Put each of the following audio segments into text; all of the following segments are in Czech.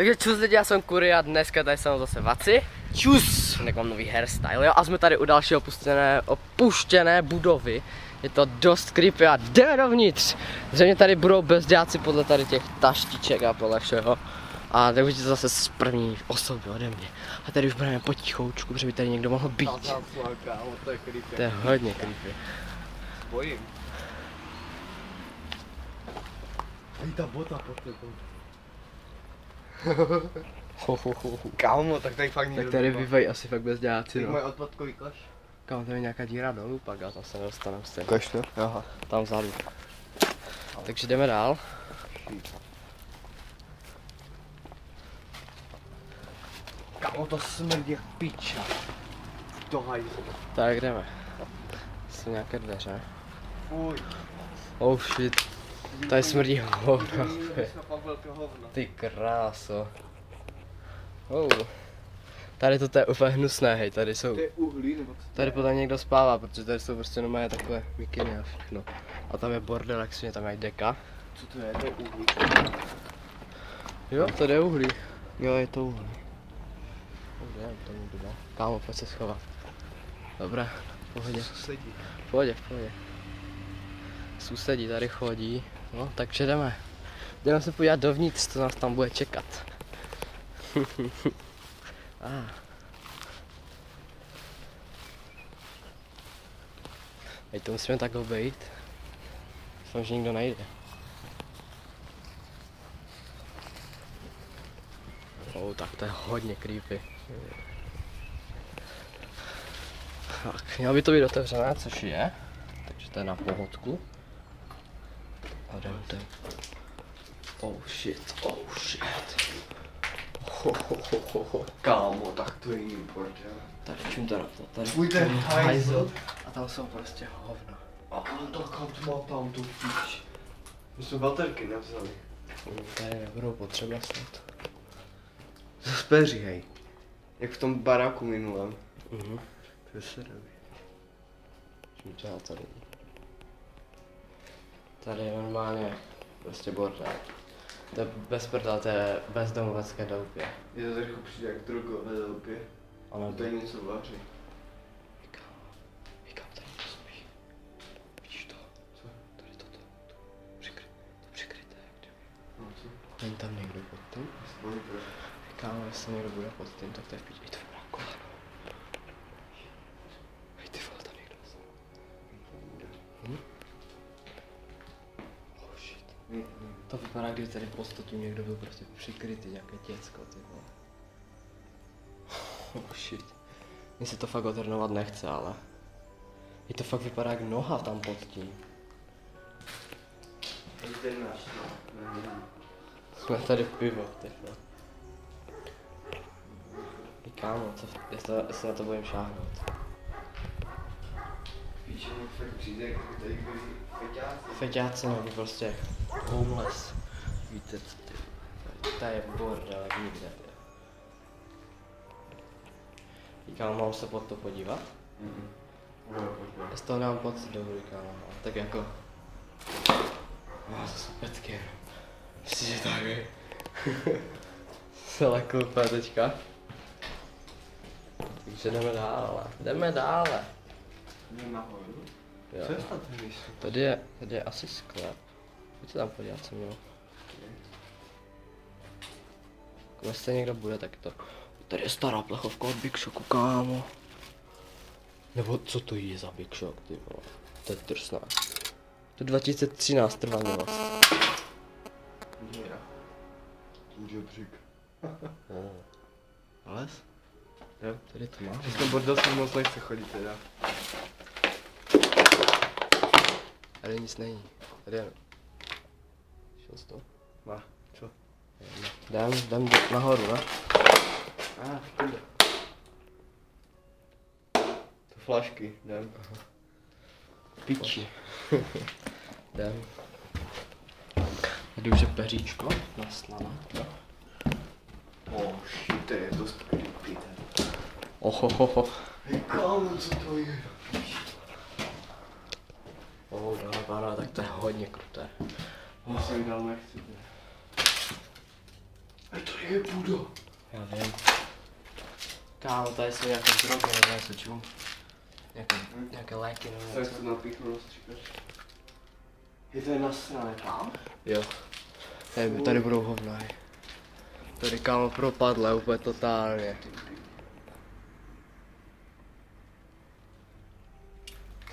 Takže čus lidi, já jsem Kury a dneska tady jsem zase Vaci. Čus! Tak mám nový hairstyle, jo? A jsme tady u další opuštěné budovy. Je to dost creepy a jdeme dovnitř. Zřejmě tady budou bezděláci podle tady těch taštiček a podle všeho. A tak uvidíte zase z první osoby ode mě. A tady už budeme potichoučku, protože by tady někdo mohl být. To je creepy. To je hodně creepy. Bojím. Hej, ta bota pod tebou. Kámo, tak tady fakt nikdo Tak tady nemá. bývají asi fakt bezděláci, Ty no. moje odpadkový koš. Kámo, tam je nějaká díra dolů pak a tam se nedostaneme stejně. Koš, no? Aha. Tam vzadu. Takže jdeme dál. Kámo, to smrdí jak piča. To hajzl. Tak jdeme. Jsou nějaké dveře. Fuj. Oh shit. Tady smrdí hovno. Dneska fakt velké hovno. Ty kráso. Oh. Tady to je úplně hnusné, hej, tady jsou. To je uhlí nebo co? Tady podle někdo spává, protože tady jsou prostě normálně takové mikiny a všechno. A tam je bordel, jak si tam mají deka. Co to je? To je uhlí. Jo, tady je uhlí. Jo, je to uhlí. To někdo dá. Kámo, pojď se schovat. Dobré, v pohodě. Sedí. V pohodě, v pohodě. Sousedí tady chodí, no takže jdeme. Jdeme se podívat dovnitř, co nás tam bude čekat. Teď to musíme tak obejít. Doufám, že nikdo nejde. Tak to je hodně creepy. Tak, mělo by to být otevřené, což je. Takže to je na pohodku. A jdeme tady. Oh shit. Kámo, tak to je jiný bordel. Tady čím to tady. Tvůj ten hajzl. A tam jsou prostě hovno. A tak má tam tu pič. My jsme baterky nevzali. Tady nebudou potřeba snad. Zas peří, hej. Jak v tom baráku minulém. To je se dobí. Tady. Tady je normálně prostě bordel. To je bez prdel, to je bezdomovecké doupě. Je to trochu přijde jak drogové doupě. Ano, To je něco vaří. Vykám, tady to spí. Vidíš to? Co? Tady toto. Přikryté, jak kdyby. No co? Není tam někdo pod tím? Kámo, jestli někdo bude pod tím, tak to je v píči. Ej, to vypadá koleno. Hej, ty vole, tam někdo zase. Oh shit. To vypadá, když tady podstatu někdo byl prostě přikrytý, nějaké děcko, ty vole. Oh shit. Mně se to fakt oternovat nechce, ale... Ej, to fakt vypadá jak noha tam pod tím. Ten náš, no. Jsme tady pivo, ty vole. Kámo, jestli na to budem šáhnout. Píče mi fakt přijde, jak tady byli feťáci. Feťáci nebo prostě homeless. Víte co ty. To je bordel, jak nikde. Kámo, mám se pod to podívat? Já z toho nemám pocit dobrý, kámo. Tak jako... To jsou petky. Myslíš, že tak je? Se lekl teďka. Takže jdeme dále. Jdeme nahoru? Jo. Co je tam ten místo? Tady je asi sklep. Pojď se tam podívat, co mělo. Jestli někdo bude, tak to... Tady je stará plechovka od Big Shocku, kámo. Nebo co to je za Big Shock, ty vole. To je drsná. To 2013 trvá mělo. Díra. Žebřík. Les? Jo, tady to má. Přes ten bordel se moc nechce chodit teda. Tady nic není. Tady je... Šel jsi to? Má. Co? Jdem nahoru, ne? Půjde. To flašky, jdem. Piči. Jdem. Tady už je peříčko naslané. Oh shit, to je dost creepy. Ohohoho. Hej kámo, co to je? Tak to je hodně kruté. Já jsem dal nechci. A to je budo. Já vím. Kámo, tady jsou nějaké drogy nebo něco, čum. Nějaké léky nebo Tak něco. to napíchnu, rozstříkaš. Je to nasrané tam? Jo. Tady budou hovnaj. Tady kámo propadle úplně totálně.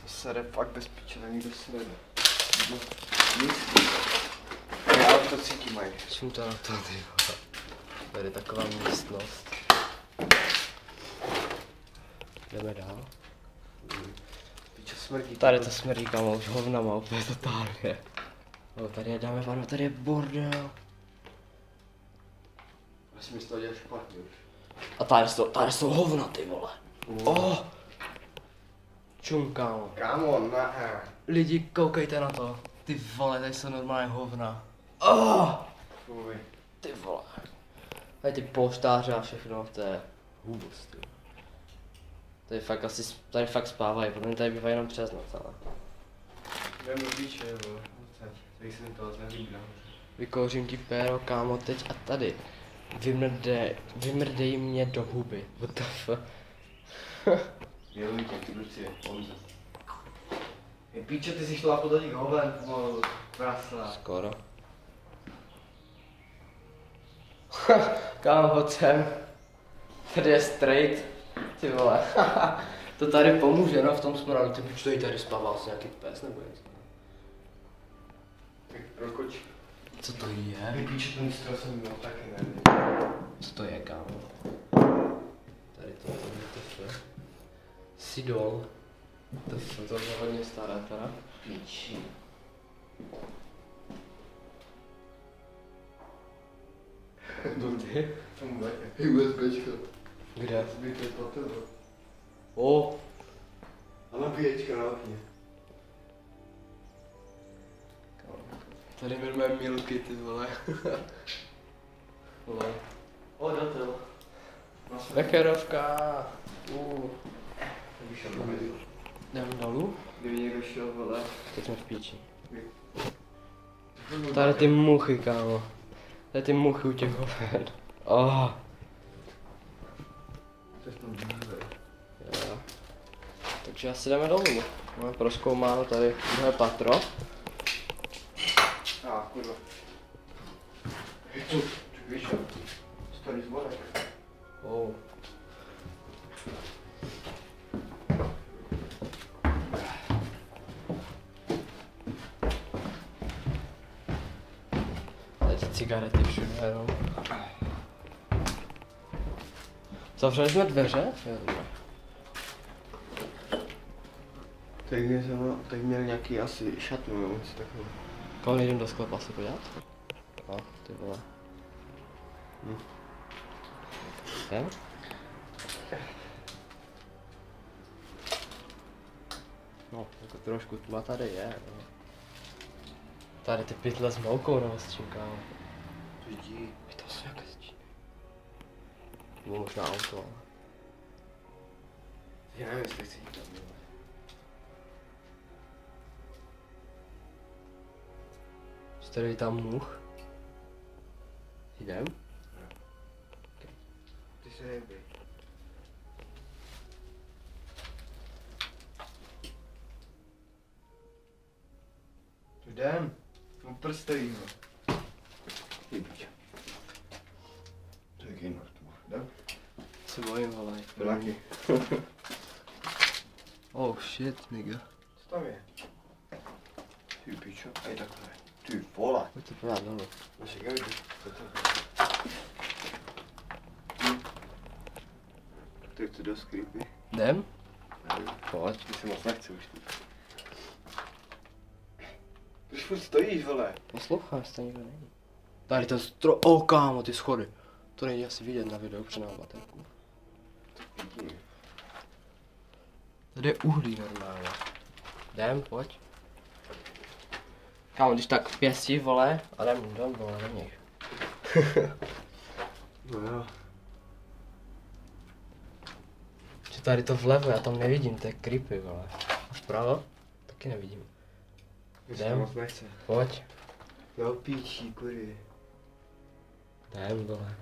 To sere fakt bez piče, na nikdo se nejde. Nic. Já to cítím, Mike. Čím to na to, ty vole? Tady je taková místnost. Jdeme dál. Piče smrdí. Tady to smrdí, kámo, už hovnama úplně totálně. No, tady je, dáme panu, tady je bordel. Asi mi z toho dělá špatně už. A tady jsou hovna, ty vole. Oh. Čum, kámo. Kámo, na. Lidi, koukejte na to. Ty vole, tady jsou normálně hovna. Oh. Fuj. Ty vole. Tady ty polštáře a všechno, to je hůbus, ty. Tady fakt spávají, protože tady bývají jenom přes noc, ale. Jdem do píče, nebo. Tady se mi to znelíbí. Vykouřím ti péro, kámo, teď a tady. Vymrdej mě do huby. What the fuck? Miluji tě, ty Lucie, Honza. Je píče, ty jsi šla podle těch hoven, pomalu. Krásná. Skoro. Kámo, pojď sem. Tady je straight. Ty vole. To tady pomůže, no, v tom smradu. Ty proč tady spával asi nějaký pes nebo něco? Tak prokoč. Co to je? Je píče, ten stroj jsem měl taky, nevím. Co to je, kámo? Tady to je. Sidol. To je hodně staré teda. Píči. Kdy? Tomu také. USBčka. Kde? Zbyt je to tebe. O, A nabíječka na okně. tady milujeme milky, ty vole. Vole. O, datel. Vekerovka. Vyšel do mezi. Jdem dolů. Kdyby někdo šel, vole. Teď jsme v píči. Tady ty muchy, kámo. Tady ty muchy u těch hoven. Oh. To je tam díve. Jo. Takže asi jdeme dolů. Máme prozkoumáno tady druhé patro. Kurva. Je co? Vyšel. Starý zvorek. Oh. Tady ty cigarety všude, no. Zavřeli jsme dveře? Jo, dobré. Tak měl nějaký asi šatnu nebo něco takového. Kolik jdem do sklepa se podívat? No, ty vole. Jdem? No, jako trošku tma tady je, no. Tady ty pytle s moukou nebo s čím, kámo. Vidí. To jsou jaké s čím. Nebo možná auto, ale. Já nevím, jestli chci jít tam, vole. Že tady tam much. Jdem? Ty se nejbej. Jdem. No prstejí, no. Jebíč. To je Gainward, jdem. Se bojím, vole. Taky. Oh shit, nigga. Co tam je? Ty pičo, aj takhle. Ty vole. Pojď to podát dolů. Naše gajdy. To je to dost creepy. Jdem? Nevím. Pojď. Ty se moc nechce už ty. Proč furt stojíš, vole? Posloucháš, to nikdo není. Tady ten stroj, oh kámo, ty schody. To není asi vidět na videu, protože nemám baterku. Vidím. Tady je uhlí normálně. Jdem, pojď. Kámo, když tak pěstí, vole, a jdem, vole, do nich. No jo. Že tady to vlevo, já tam nevidím, to je creepy, vole. A vpravo? Taky nevidím. Mě se Jdem. moc nechce. Pojď. Jo, píčí, kurvy. Jdem, vole.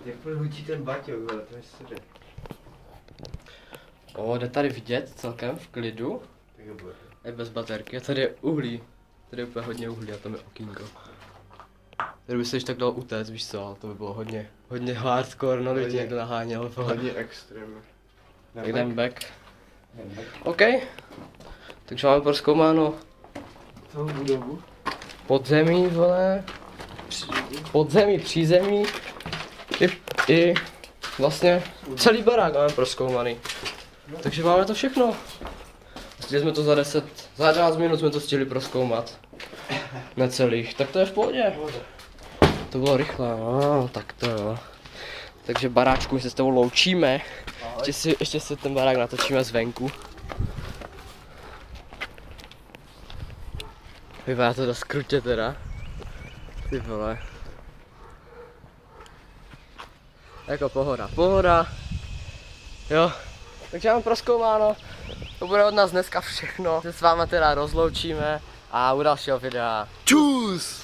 Jak prhučí ten baťok, vole, to je sere. Jde tady vidět celkem v klidu. Tak je bude. Je bez baterky a tady je uhlí. Tady je úplně hodně uhlí a tam je okýnko. Tady by se ještě tak dalo utéct, víš co, ale to by bylo hodně hardcore, no kdyby tě někdo naháněl. Hodně extrém. Tak jdem back. OK. Takže máme prozkoumáno Celou budovu. podzemí, vole. Podzemí, přízemí. I vlastně celý barák máme prozkoumaný. Takže máme to všechno. Stihli jsme to za 11 minut jsme to stihli prozkoumat. Necelých, tak to je v pohodě. To bylo rychle, no, tak to jo. Takže baráčku, my se s tebou loučíme. Ještě si ten barák natočíme zvenku. Vypadá to dost krutě teda. Ty vole. Jako pohoda. Jo, takže máme prozkoumáno. To bude od nás dneska všechno. Se s váma teda rozloučíme a u dalšího videa. Čus!